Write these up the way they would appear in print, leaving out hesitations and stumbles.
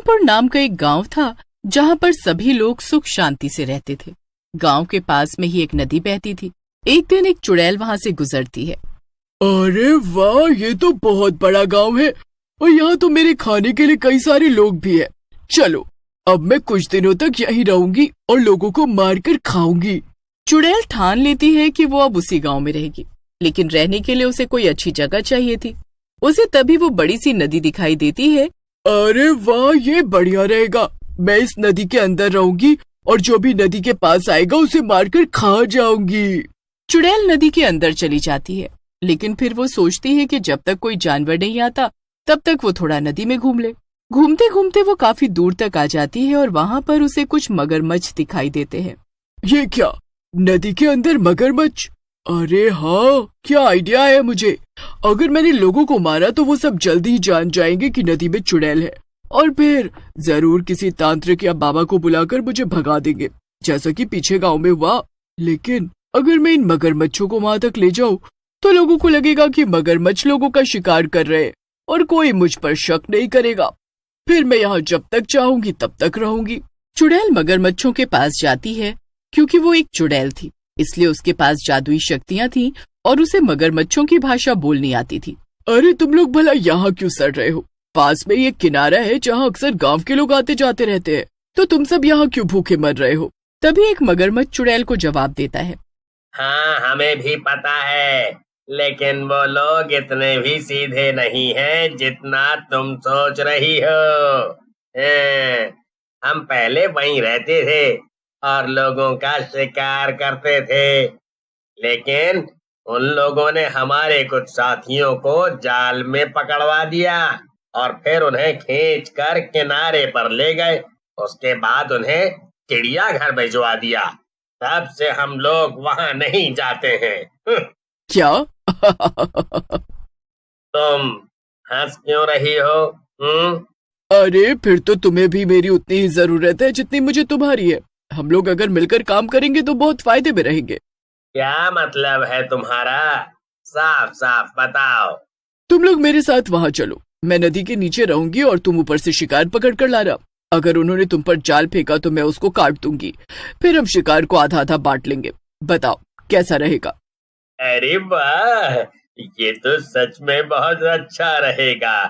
कोमलपुर नाम का एक गांव था जहां पर सभी लोग सुख शांति से रहते थे। गांव के पास में ही एक नदी बहती थी। एक दिन एक चुड़ैल वहां से गुजरती है। अरे वाह, ये तो बहुत बड़ा गांव है और यहाँ तो मेरे खाने के लिए कई सारे लोग भी हैं। चलो अब मैं कुछ दिनों तक यहीं रहूंगी और लोगों को मारकर खाऊंगी। चुड़ैल ठान लेती है कि वो अब उसी गांव में रहेगी, लेकिन रहने के लिए उसे कोई अच्छी जगह चाहिए थी। उसे तभी वो बड़ी सी नदी दिखाई देती है। अरे वाह, ये बढ़िया रहेगा। मैं इस नदी के अंदर रहूंगी और जो भी नदी के पास आएगा उसे मारकर खा जाऊंगी। चुड़ैल नदी के अंदर चली जाती है, लेकिन फिर वो सोचती है कि जब तक कोई जानवर नहीं आता तब तक वो थोड़ा नदी में घूम ले। घूमते घूमते वो काफी दूर तक आ जाती है और वहाँ पर उसे कुछ मगरमच्छ दिखाई देते हैं। ये क्या, नदी के अंदर मगरमच्छ? अरे हाँ, क्या आइडिया है मुझे। अगर मैंने लोगों को मारा तो वो सब जल्दी ही जान जाएंगे कि नदी में चुड़ैल है और फिर जरूर किसी तांत्रिक या बाबा को बुलाकर मुझे भगा देंगे, जैसा कि पीछे गांव में हुआ। लेकिन अगर मैं इन मगरमच्छों को वहां तक ले जाऊं तो लोगों को लगेगा कि मगरमच्छ लोगों का शिकार कर रहे हैं और कोई मुझ पर शक नहीं करेगा। फिर मैं यहाँ जब तक चाहूंगी तब तक रहूंगी। चुड़ैल मगरमच्छों के पास जाती है। क्योंकि वो एक चुड़ैल थी इसलिए उसके पास जादुई शक्तियाँ थीं और उसे मगरमच्छों की भाषा बोलनी आती थी। अरे तुम लोग भला यहाँ क्यों सड़ रहे हो? पास में एक किनारा है जहाँ अक्सर गांव के लोग आते जाते रहते हैं, तो तुम सब यहाँ क्यों भूखे मर रहे हो? तभी एक मगरमच्छ चुड़ैल को जवाब देता है। हाँ, हमें भी पता है, लेकिन वो लोग इतने भी सीधे नहीं हैं जितना तुम सोच रही हो। हम पहले वहीं रहते थे और लोगों का शिकार करते थे, लेकिन उन लोगों ने हमारे कुछ साथियों को जाल में पकड़वा दिया और फिर उन्हें खींचकर किनारे पर ले गए। उसके बाद उन्हें चिड़ियाघर भिजवा दिया। तब से हम लोग वहां नहीं जाते हैं। क्या? तुम हंस क्यों रही हो? अरे फिर तो तुम्हें भी मेरी उतनी ही जरूरत है जितनी मुझे तुम्हारी है। हम लोग अगर मिलकर काम करेंगे तो बहुत फायदे में रहेंगे। क्या मतलब है तुम्हारा? साफ साफ बताओ। तुम लोग मेरे साथ वहाँ चलो। मैं नदी के नीचे रहूंगी और तुम ऊपर से शिकार पकड़ कर लाना। अगर उन्होंने तुम पर जाल फेंका तो मैं उसको काट दूंगी। फिर हम शिकार को आधा आधा बांट लेंगे। बताओ कैसा रहेगा? अरे वाह, ये तो सच में बहुत अच्छा रहेगा।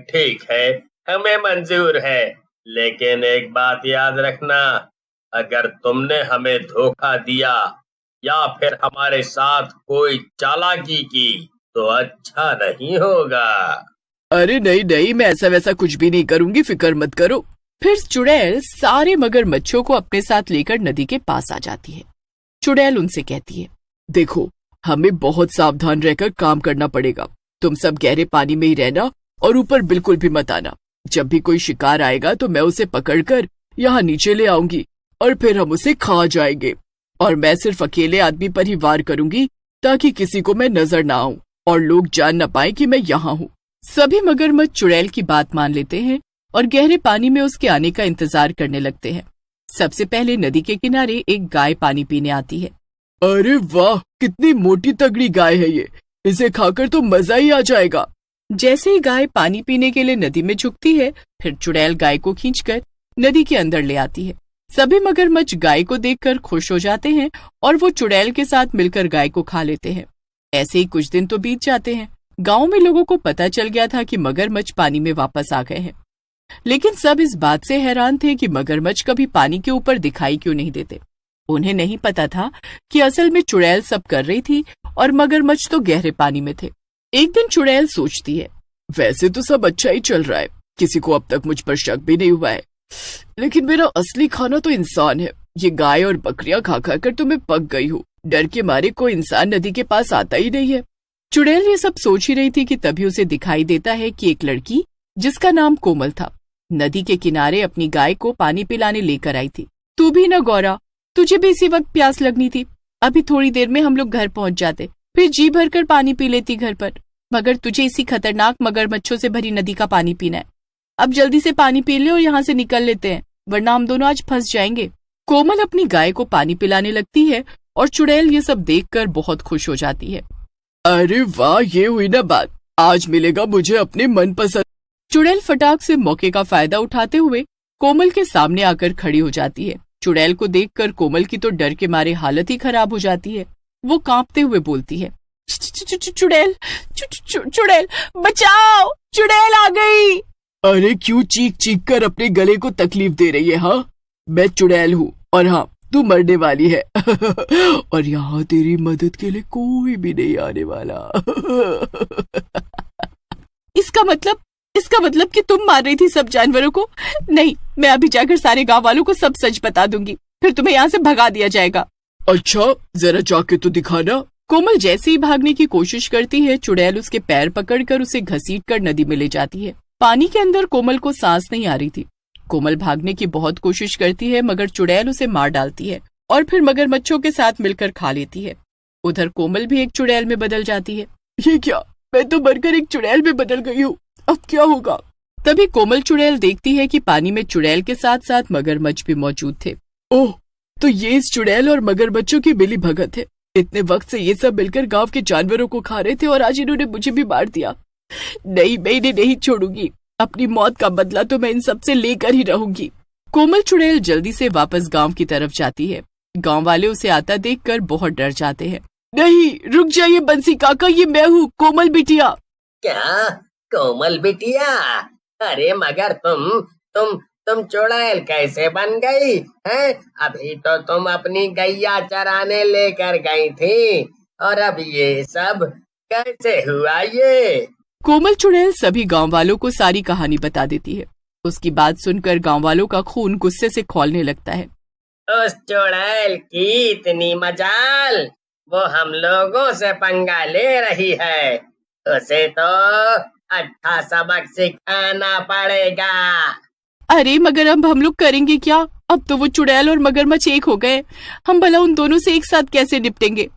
ठीक है, हमें मंजूर है, लेकिन एक बात याद रखना, अगर तुमने हमें धोखा दिया या फिर हमारे साथ कोई चालाकी की तो अच्छा नहीं होगा। अरे नहीं नहीं, मैं ऐसा वैसा कुछ भी नहीं करूंगी, फिक्र मत करो। फिर चुड़ैल सारे मगरमच्छों को अपने साथ लेकर नदी के पास आ जाती है। चुड़ैल उनसे कहती है, देखो हमें बहुत सावधान रहकर काम करना पड़ेगा। तुम सब गहरे पानी में ही रहना और ऊपर बिल्कुल भी मत आना। जब भी कोई शिकार आएगा तो मैं उसे पकड़कर यहाँ नीचे ले आऊंगी और फिर हम उसे खा जाएंगे। और मैं सिर्फ अकेले आदमी पर ही वार करूंगी ताकि किसी को मैं नजर ना आऊं और लोग जान न पाए कि मैं यहाँ हूँ। सभी मगरमच्छ चुड़ैल की बात मान लेते हैं और गहरे पानी में उसके आने का इंतजार करने लगते हैं। सबसे पहले नदी के किनारे एक गाय पानी पीने आती है। अरे वाह, कितनी मोटी तगड़ी गाय है ये। इसे खाकर तो मजा ही आ जाएगा। जैसे ही गाय पानी पीने के लिए नदी में झुकती है, फिर चुड़ैल गाय को खींचकर नदी के अंदर ले आती है। सभी मगरमच्छ गाय को देखकर खुश हो जाते हैं और वो चुड़ैल के साथ मिलकर गाय को खा लेते हैं। ऐसे ही कुछ दिन तो बीत जाते हैं। गांव में लोगों को पता चल गया था कि मगरमच्छ पानी में वापस आ गए हैं, लेकिन सब इस बात से हैरान थे कि मगरमच्छ कभी पानी के ऊपर दिखाई क्यों नहीं देते। उन्हें नहीं पता था कि असल में चुड़ैल सब कर रही थी और मगरमच्छ तो गहरे पानी में थे। एक दिन चुड़ैल सोचती है, वैसे तो सब अच्छा ही चल रहा है, किसी को अब तक मुझ पर शक भी नहीं हुआ है, लेकिन मेरा असली खाना तो इंसान है। ये गाय और बकरियां खा खा कर तो मैं पक गई हूँ। डर के मारे कोई इंसान नदी के पास आता ही नहीं है। चुड़ैल ये सब सोच ही रही थी कि तभी उसे दिखाई देता है कि एक लड़की जिसका नाम कोमल था नदी के किनारे अपनी गाय को पानी पिलाने लेकर आई थी। तू भी ना गौरा, तुझे भी इसी वक्त प्यास लगनी थी। अभी थोड़ी देर में हम लोग घर पहुंच जाते, फिर जी भर कर पानी पी लेती घर पर, मगर तुझे इसी खतरनाक मगरमच्छों से भरी नदी का पानी पीना है। अब जल्दी से पानी पी ले और यहाँ से निकल लेते हैं, वरना हम दोनों आज फंस जाएंगे। कोमल अपनी गाय को पानी पिलाने लगती है और चुड़ैल ये सब देखकर बहुत खुश हो जाती है। अरे वाह, ये हुई ना बात, आज मिलेगा मुझे अपने मनपसंद। चुड़ैल फटाक से मौके का फायदा उठाते हुए कोमल के सामने आकर खड़ी हो जाती है। चुड़ैल को देखकर कोमल की तो डर के मारे हालत ही खराब हो जाती है। वो कांपते हुए बोलती है, चुड़ैल, चुड़ैल बचाओ, चुड़ैल आ गई। अरे क्यों चीख चीख कर अपने गले को तकलीफ दे रही है? हाँ, मैं चुड़ैल हूँ और हाँ, तू मरने वाली है। और यहाँ तेरी मदद के लिए कोई भी नहीं आने वाला। इसका मतलब कि तुम मार रही थी सब जानवरों को? नहीं, मैं अभी जाकर सारे गांव वालों को सब सच बता दूंगी, फिर तुम्हें यहाँ से भगा दिया जाएगा। अच्छा, जरा जाके तो दिखाना। कोमल जैसे ही भागने की कोशिश करती है, चुड़ैल उसके पैर पकड़कर उसे घसीटकर नदी में ले जाती है। पानी के अंदर कोमल को सांस नहीं आ रही थी। कोमल भागने की बहुत कोशिश करती है, मगर चुड़ैल उसे मार डालती है और फिर मगरमच्छों के साथ मिलकर खा लेती है। उधर कोमल भी एक चुड़ैल में बदल जाती है। ये क्या, मैं तो मरकर एक चुड़ैल में बदल गई हूँ, अब क्या होगा? तभी कोमल चुड़ैल देखती है कि पानी में चुड़ैल के साथ साथ मगरमच्छ भी मौजूद थे। ओह, तो ये इस चुड़ैल और मगरमच्छों की मिली भगत है। इतने वक्त से ये सब मिलकर गांव के जानवरों को खा रहे थे और आज इन्होंने मुझे भी मार दिया। नहीं, मैं इन्हें नहीं छोड़ूंगी। अपनी मौत का बदला तो मैं इन सब से लेकर ही रहूंगी। कोमल चुड़ैल जल्दी से वापस गांव की तरफ जाती है। गांव वाले उसे आता देखकर बहुत डर जाते हैं। नहीं, रुक जाइए बंसी काका, ये मैं हूँ, कोमल बिटिया। क्या? कोमल बिटिया? अरे मगर तुम चुड़ैल कैसे बन गई हैं? अभी तो तुम अपनी गैया चराने लेकर गई थी और अब ये सब कैसे हुआ? ये कोमल चुड़ैल सभी गांव वालों को सारी कहानी बता देती है। उसकी बात सुनकर गांव वालों का खून गुस्से से खौलने लगता है। उस चुड़ैल की इतनी मजाल, वो हम लोगों से पंगा ले रही है। उसे तो अच्छा सबक सिखाना पड़ेगा। अरे मगर अब हम लोग करेंगे क्या? अब तो वो चुड़ैल और मगरमच्छ एक हो गए, हम भला उन दोनों से एक साथ कैसे निपटेंगे?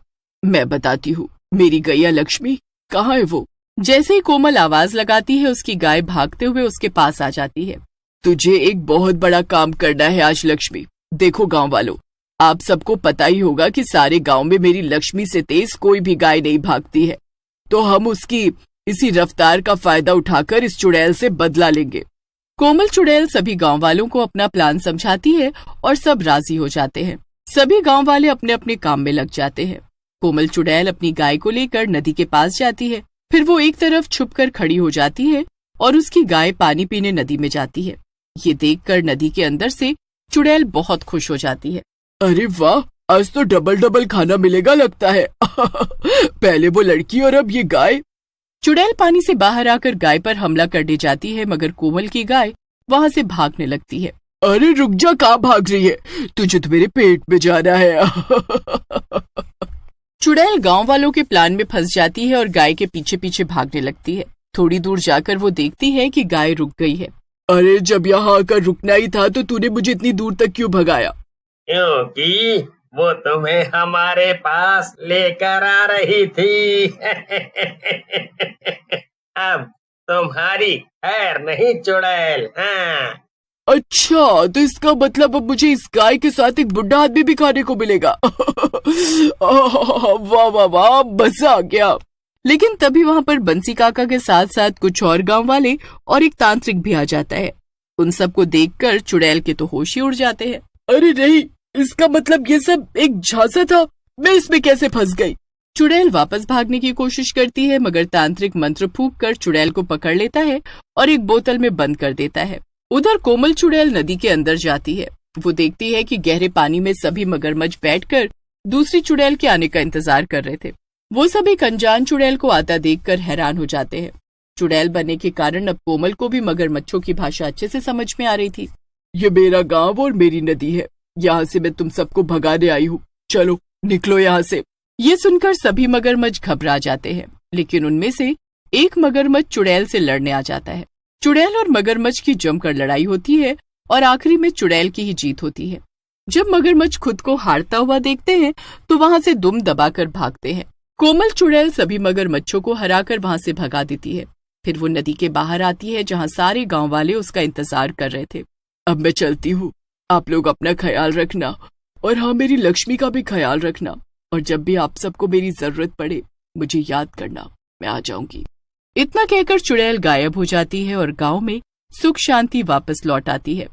मैं बताती हूँ, मेरी गैया लक्ष्मी कहाँ है वो? जैसे ही कोमल आवाज लगाती है, उसकी गाय भागते हुए उसके पास आ जाती है। तुझे एक बहुत बड़ा काम करना है आज लक्ष्मी। देखो गांव वालों, आप सबको पता ही होगा कि सारे गांव में मेरी लक्ष्मी से तेज कोई भी गाय नहीं भागती है, तो हम उसकी इसी रफ्तार का फायदा उठाकर इस चुड़ैल से बदला लेंगे। कोमल चुड़ैल सभी गांव वालों को अपना प्लान समझाती है और सब राजी हो जाते हैं। सभी गांव वाले अपने अपने काम में लग जाते हैं। कोमल चुड़ैल अपनी गाय को लेकर नदी के पास जाती है, फिर वो एक तरफ छुपकर खड़ी हो जाती है और उसकी गाय पानी पीने नदी में जाती है। ये देखकर नदी के अंदर से चुड़ैल बहुत खुश हो जाती है। अरे वाह, आज तो डबल डबल खाना मिलेगा लगता है। पहले वो लड़की और अब ये गाय। चुड़ैल पानी से बाहर आकर गाय पर हमला करने जाती है, मगर कोमल की गाय वहाँ से भागने लगती है। अरे रुक जा, कहाँ भाग रही है? तुझे तो मेरे पेट में जाना है। चुड़ैल गांव वालों के प्लान में फंस जाती है और गाय के पीछे पीछे भागने लगती है। थोड़ी दूर जाकर वो देखती है कि गाय रुक गई है। अरे जब यहाँ आकर रुकना ही था तो तूने मुझे इतनी दूर तक क्यों भगाया? क्योंकि वो तुम्हें हमारे पास लेकर आ रही थी। अब तुम्हारी खैर नहीं चुड़ैल। हाँ। अच्छा, तो इसका मतलब अब मुझे इस गाय के साथ एक बुढ़ा आदमी भी खाने को मिलेगा। वाह वाह वाह, मजा आ गया। लेकिन तभी वहाँ पर बंसी काका के साथ साथ कुछ और गांव वाले और एक तांत्रिक भी आ जाता है। उन सबको देखकर चुड़ैल के तो होश ही उड़ जाते हैं। अरे नहीं, इसका मतलब ये सब एक झांसा था, मैं इसमें कैसे फंस गई? चुड़ैल वापस भागने की कोशिश करती है, मगर तांत्रिक मंत्र फूंक कर चुड़ैल को पकड़ लेता है और एक बोतल में बंद कर देता है। उधर कोमल चुड़ैल नदी के अंदर जाती है। वो देखती है कि गहरे पानी में सभी मगरमच्छ बैठकर दूसरी चुड़ैल के आने का इंतजार कर रहे थे। वो सभी एक अनजान चुड़ैल को आता देखकर हैरान हो जाते हैं। चुड़ैल बनने के कारण अब कोमल को भी मगरमच्छों की भाषा अच्छे से समझ में आ रही थी। ये मेरा गांव और मेरी नदी है, यहाँ से मैं तुम सबको भगाने आई हूँ, चलो निकलो यहाँ से। ये सुनकर सभी मगरमच्छ घबरा जाते हैं, लेकिन उनमें से एक मगरमच्छ चुड़ैल से लड़ने आ जाता है। चुड़ैल और मगरमच्छ की जमकर लड़ाई होती है और आखिरी में चुड़ैल की ही जीत होती है। जब मगरमच्छ खुद को हारता हुआ देखते हैं तो वहाँ से दुम दबाकर भागते हैं। कोमल चुड़ैल सभी मगरमच्छों को हराकर वहाँ से भगा देती है। फिर वो नदी के बाहर आती है जहाँ सारे गांव वाले उसका इंतजार कर रहे थे। अब मैं चलती हूँ, आप लोग अपना ख्याल रखना और हाँ, मेरी लक्ष्मी का भी ख्याल रखना, और जब भी आप सबको मेरी जरूरत पड़े मुझे याद करना, मैं आ जाऊंगी। इतना कहकर चुड़ैल गायब हो जाती है और गांव में सुख शांति वापस लौट आती है।